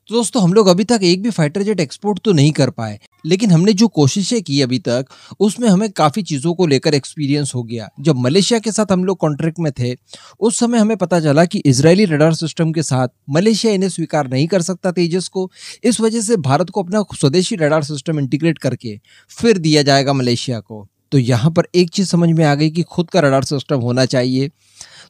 तो दोस्तों हम लोग अभी तक एक भी फाइटर जेट एक्सपोर्ट तो नहीं कर पाए, लेकिन हमने जो कोशिशें की अभी तक उसमें हमें काफी चीजों को लेकर एक्सपीरियंस हो गया। जब मलेशिया के साथ हम लोग कॉन्ट्रैक्ट में थे, उस समय हमें पता चला कि इजरायली रडार सिस्टम के साथ मलेशिया इन्हें स्वीकार नहीं कर सकता तेजस को। इस वजह से भारत को अपना स्वदेशी रडार सिस्टम इंटीग्रेट करके फिर दिया जाएगा मलेशिया को। तो यहाँ पर एक चीज समझ में आ गई कि खुद का रडार सिस्टम होना चाहिए।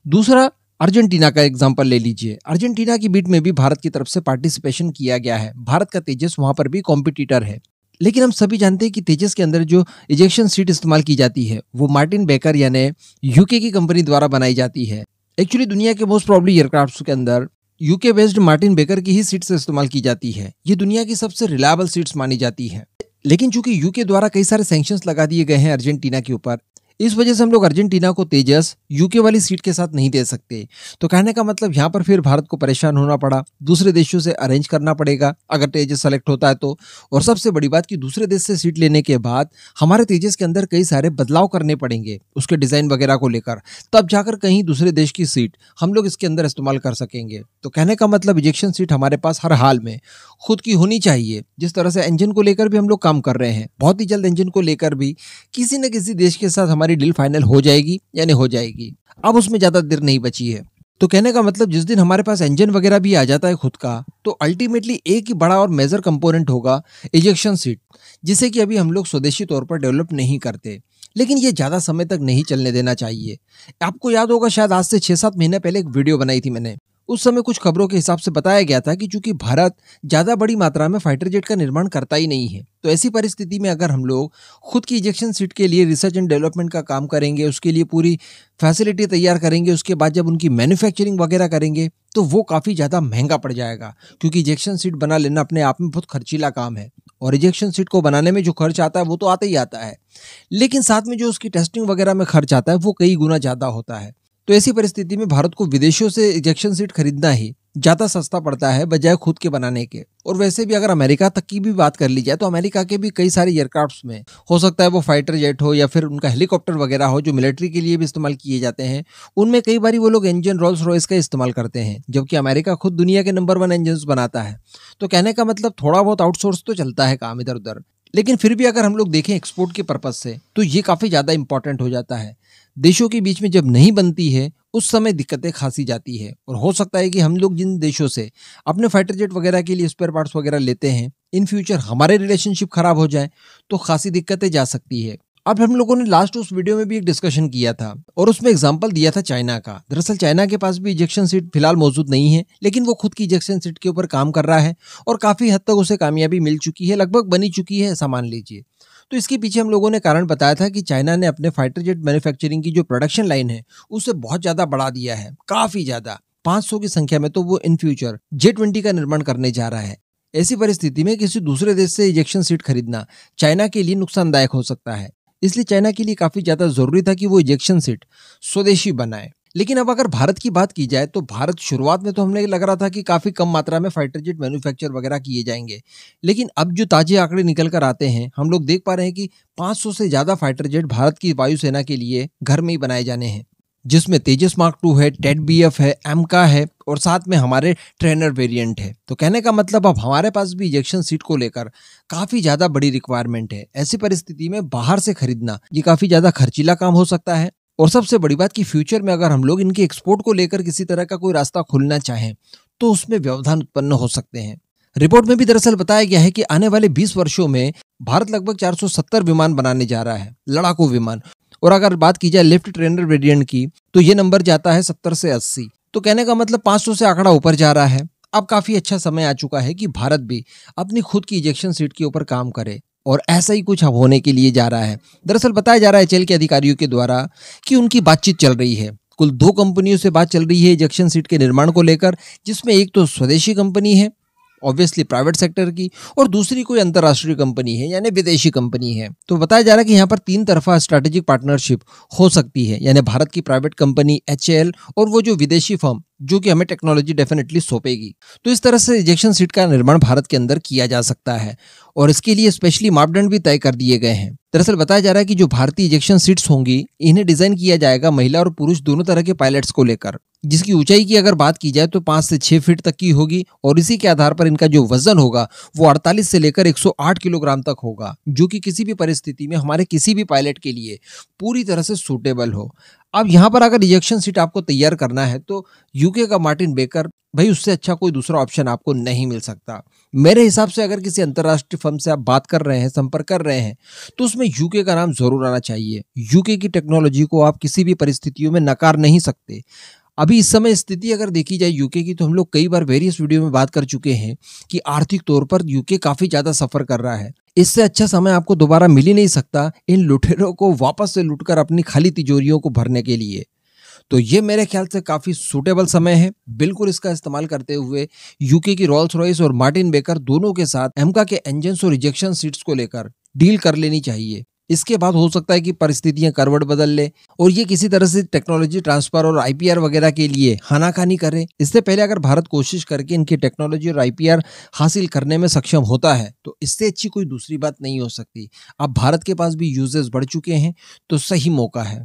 दूसरा, अर्जेंटीना का एग्जांपल ले लीजिए। अर्जेंटीना की बीट में भी भारत की तरफ से पार्टिसिपेशन किया गया है। भारत का तेजस वहां पर भी कॉम्पिटिटर है। लेकिन हम सभी जानते हैं कि तेजस के अंदर जो इजेक्शन सीट इस्तेमाल की जाती है वो मार्टिन बेकर यानी यूके की कंपनी द्वारा बनाई जाती है। एक्चुअली दुनिया के मोस्ट प्रॉब्ली एयरक्राफ्ट के अंदर यूके बेस्ड मार्टिन बेकर की ही सीट्स इस्तेमाल की जाती है। ये दुनिया की सबसे रिलायबल सीट्स मानी जाती है। लेकिन चूंकि यूके द्वारा कई सारे सैंक्शंस लगा दिए गए हैं अर्जेंटीना के ऊपर, इस वजह से हम लोग अर्जेंटीना को तेजस यूके वाली सीट के साथ नहीं दे सकते। तो कहने का मतलब यहाँ पर फिर भारत को परेशान होना पड़ा, दूसरे देशों से अरेंज करना पड़ेगा अगर तेजस सेलेक्ट होता है तो। और सबसे बड़ी बात कि दूसरे देश से सीट लेने के बाद हमारे तेजस के अंदर कई सारे बदलाव करने पड़ेंगे उसके डिजाइन वगैरह को लेकर, तब जाकर कहीं दूसरे देश की सीट हम लोग इसके अंदर इस्तेमाल कर सकेंगे। तो कहने का मतलब इजेक्शन सीट हमारे पास हर हाल में खुद की होनी चाहिए। जिस तरह से इंजन को लेकर भी हम लोग काम कर रहे हैं, बहुत ही जल्द इंजन को लेकर भी किसी न किसी देश के साथ हमारी डील फाइनल हो जाएगी, यानी हो जाएगी। अब उसमें ज्यादा देर नहीं बची है। तो कहने का मतलब जिस दिन हमारे पास इंजन वगैरह भी आ जाता है खुद का, तो अल्टीमेटली एक ही बड़ा और मेजर कंपोनेंट होगा इजेक्शन सीट, जिसे कि अभी हम लोग स्वदेशी तौर पर डेवलप नहीं करते। लेकिन ये ज्यादा समय तक नहीं चलने देना चाहिए। आपको याद होगा शायद आज से 6-7 महीने पहले एक वीडियो बनाई थी मैंने। उस समय कुछ खबरों के हिसाब से बताया गया था कि चूंकि भारत ज्यादा बड़ी मात्रा में फाइटर जेट का निर्माण करता ही नहीं है, तो ऐसी परिस्थिति में अगर हम लोग खुद की इजेक्शन सीट के लिए रिसर्च एंड डेवलपमेंट का काम करेंगे, उसके लिए पूरी फैसिलिटी तैयार करेंगे, उसके बाद जब उनकी मैन्युफैक्चरिंग वगैरह करेंगे तो वो काफी ज्यादा महंगा पड़ जाएगा। क्योंकि इजेक्शन सीट बना लेना अपने आप में बहुत खर्चीला काम है, और इजेक्शन सीट को बनाने में जो खर्च आता है वो तो आता ही आता है, लेकिन साथ में जो उसकी टेस्टिंग वगैरह में खर्च आता है वो कई गुना ज्यादा होता है। तो ऐसी परिस्थिति में भारत को विदेशों से इजेक्शन सीट खरीदना ही ज्यादा सस्ता पड़ता है बजाय खुद के बनाने के। और वैसे भी अगर अमेरिका तक की भी बात कर ली जाए तो अमेरिका के भी कई सारे एयरक्राफ्ट्स में हो सकता है वो फाइटर जेट हो या फिर उनका हेलीकॉप्टर वगैरह हो जो मिलिट्री के लिए भी इस्तेमाल किए जाते हैं, उनमें कई बार वो लोग इंजन रोल्स रॉयस का इस्तेमाल करते हैं, जबकि अमेरिका खुद दुनिया के नंबर 1 इंजन बनाता है। तो कहने का मतलब थोड़ा बहुत आउटसोर्स तो चलता है काम इधर उधर, लेकिन फिर भी अगर हम लोग देखें एक्सपोर्ट के पर्पज से तो ये काफी ज्यादा इंपॉर्टेंट हो जाता है। देशों के बीच में जब नहीं बनती है उस समय दिक्कतें खासी जाती है, और हो सकता है कि हम लोग जिन देशों से अपने फाइटर जेट वगैरह के लिए स्पेयर पार्ट्स वगैरह लेते हैं, इन फ्यूचर हमारे रिलेशनशिप खराब हो जाए तो खासी दिक्कतें जा सकती है। अब हम लोगों ने लास्ट उस वीडियो में भी एक डिस्कशन किया था और उसमें एग्जांपल दिया था चाइना का। दरअसल चाइना के पास भी इजेक्शन सीट फिलहाल मौजूद नहीं है, लेकिन वो खुद की इजेक्शन सीट के ऊपर काम कर रहा है और काफी हद तक उसे कामयाबी मिल चुकी है, लगभग बनी चुकी है ऐसा मान लीजिए। तो इसके पीछे हम लोगों ने कारण बताया था कि चाइना ने अपने फाइटर जेट मैन्युफैक्चरिंग की जो प्रोडक्शन लाइन है उसे बहुत ज्यादा बढ़ा दिया है, काफी ज्यादा 500 की संख्या में। तो वो इन फ्यूचर J-20 का निर्माण करने जा रहा है। ऐसी परिस्थिति में किसी दूसरे देश से इजेक्शन सीट खरीदना चाइना के लिए नुकसानदायक हो सकता है, इसलिए चाइना के लिए काफी ज्यादा जरूरी था कि वो इजेक्शन सीट स्वदेशी बनाए। लेकिन अब अगर भारत की बात की जाए तो भारत शुरुआत में तो हमें लग रहा था कि काफी कम मात्रा में फाइटर जेट मैन्युफैक्चर वगैरह किए जाएंगे, लेकिन अब जो ताजे आंकड़े निकल कर आते हैं हम लोग देख पा रहे हैं कि 500 से ज्यादा फाइटर जेट भारत की वायुसेना के लिए घर में ही बनाए जाने हैं, जिसमें तेजस मार्क 2 है, टेड BF है, एमका है और साथ में हमारे ट्रेनर वेरिएंट है। तो कहने का मतलब अब हमारे पास भी इजेक्शन सीट को लेकर काफी ज्यादा बड़ी रिक्वायरमेंट है। ऐसी परिस्थिति में बाहर से खरीदना ये काफी ज्यादा खर्चीला काम हो सकता है, और सबसे बड़ी बात कि फ्यूचर में अगर हम लोग इनके एक्सपोर्ट को लेकर किसी तरह का कोई रास्ता खोलना चाहें तो उसमें व्यवधान उत्पन्न हो सकते हैं। रिपोर्ट में भी दरअसल बताया गया है कि आने वाले 20 वर्षों में भारत लगभग 470 विमान बनाने जा रहा है, लड़ाकू विमान। और अगर बात की जाए लिफ्ट ट्रेनर वेरिएंट की तो ये नंबर जाता है 70 से 80। तो कहने का मतलब 500 से आंकड़ा ऊपर जा रहा है। अब काफी अच्छा समय आ चुका है कि भारत भी अपनी खुद की इजेक्शन सीट के ऊपर काम करे, और ऐसा ही कुछ अब होने के लिए जा रहा है। दरअसल बताया जा रहा है HAL के अधिकारियों के द्वारा कि उनकी बातचीत चल रही है। कुल 2 कंपनियों से बात चल रही है इजेक्शन सीट के निर्माण को लेकर, जिसमें एक तो स्वदेशी कंपनी है ऑब्वियसली प्राइवेट सेक्टर की, और दूसरी कोई अंतर्राष्ट्रीय कंपनी है यानी विदेशी कंपनी है। तो बताया जा रहा है कि यहाँ पर 3 तरफा स्ट्रैटेजिक पार्टनरशिप हो सकती है, यानी भारत की प्राइवेट कंपनी HAL और वो जो विदेशी फर्म जो कि हमें टेक्नोलॉजी डेफिनेटली सौंपेगी। तो इस तरह से इजेक्शन सीट का निर्माण भारत के अंदर किया जा सकता है, और इसके लिए स्पेशली मापदंड भी तय कर दिए गए हैं। दरअसल बताया जा रहा है कि जो भारतीय इजेक्शन सीट्स होंगी इन्हें डिजाइन किया जाएगा महिला और पुरुष दोनों तरह के पायलट्स को लेकर, जिसकी ऊंचाई की अगर बात की जाए तो 5 से 6 फीट तक की होगी और इसी के आधार पर इनका जो वजन होगा वो 48 से लेकर 108 किलोग्राम तक होगा, जो कि किसी भी परिस्थिति में हमारे किसी भी पायलट के लिए पूरी तरह से सूटेबल हो। अब यहाँ पर अगर इजेक्शन सीट आपको तैयार करना है तो यूके का मार्टिन बेकर, भाई उससे अच्छा कोई दूसरा ऑप्शन आपको नहीं मिल सकता। मेरे हिसाब से अगर किसी अंतर्राष्ट्रीय फर्म से आप बात कर रहे हैं, संपर्क कर रहे हैं, तो उसमें यूके का नाम जरूर आना चाहिए। यूके की टेक्नोलॉजी को आप किसी भी परिस्थितियों में नकार नहीं सकते। अभी इस समय स्थिति अगर देखी जाए यूके की, तो हम लोग कई बार वेरियस वीडियो में बात कर चुके हैं कि आर्थिक तौर पर यूके काफी ज्यादा सफर कर रहा है। इससे अच्छा समय आपको दोबारा मिल ही नहीं सकता इन लुटेरों को वापस से लुटकर अपनी खाली तिजोरियों को भरने के लिए। तो ये मेरे ख्याल से काफी सूटेबल समय है। बिल्कुल इसका इस्तेमाल करते हुए यूके की रोल्स रॉयस और मार्टिन बेकर दोनों के साथ एमका के इंजन और इजेक्शन सीट्स को लेकर डील कर लेनी चाहिए। इसके बाद हो सकता है कि परिस्थितियां करवट बदल ले और ये किसी तरह से टेक्नोलॉजी ट्रांसफर और आईपीआर वगैरह के लिए हानाकानी करे। इससे पहले अगर भारत कोशिश करके इनकी टेक्नोलॉजी और आईपीआर हासिल करने में सक्षम होता है तो इससे अच्छी कोई दूसरी बात नहीं हो सकती। अब भारत के पास भी यूजर्स बढ़ चुके हैं, तो सही मौका है।